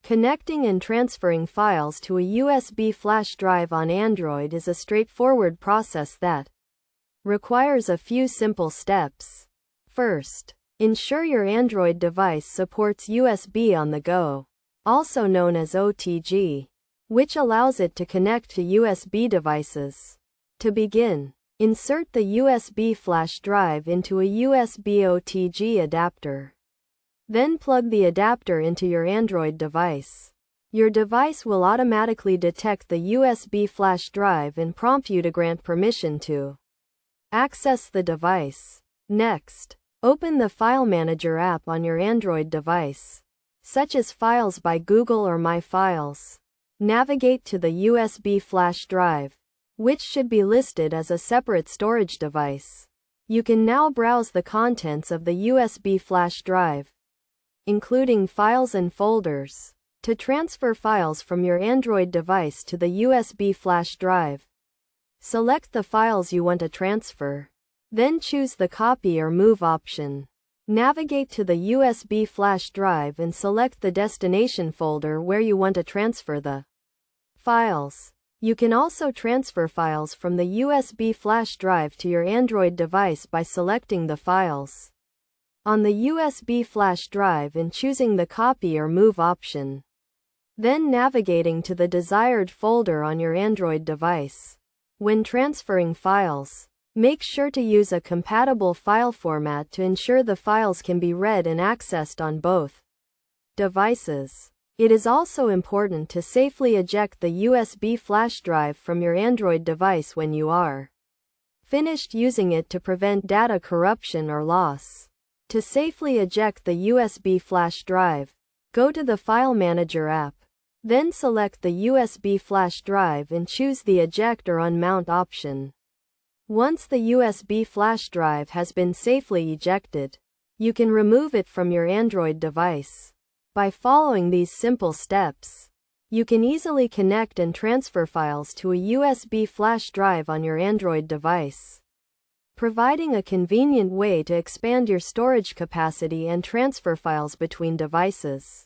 Connecting and transferring files to a USB flash drive on Android is a straightforward process that requires a few simple steps. First, ensure your Android device supports USB on the go, also known as OTG, which allows it to connect to USB devices. To begin, insert the USB flash drive into a USB OTG adapter. Then plug the adapter into your Android device. Your device will automatically detect the USB flash drive and prompt you to grant permission to access the device. Next, open the File Manager app on your Android device, such as Files by Google or My Files. Navigate to the USB flash drive, which should be listed as a separate storage device. You can now browse the contents of the USB flash drive, including files and folders. To transfer files from your Android device to the USB flash drive, select the files you want to transfer. Then choose the Copy or Move option. Navigate to the USB flash drive and select the destination folder where you want to transfer the files. You can also transfer files from the USB flash drive to your Android device by selecting the files on the USB flash drive and choosing the Copy or Move option. Then navigating to the desired folder on your Android device. When transferring files, make sure to use a compatible file format to ensure the files can be read and accessed on both devices. It is also important to safely eject the USB flash drive from your Android device when you are finished using it to prevent data corruption or loss. To safely eject the USB flash drive, go to the File Manager app. Then select the USB flash drive and choose the Eject or Unmount option. Once the USB flash drive has been safely ejected, you can remove it from your Android device. By following these simple steps, you can easily connect and transfer files to a USB flash drive on your Android device, providing a convenient way to expand your storage capacity and transfer files between devices.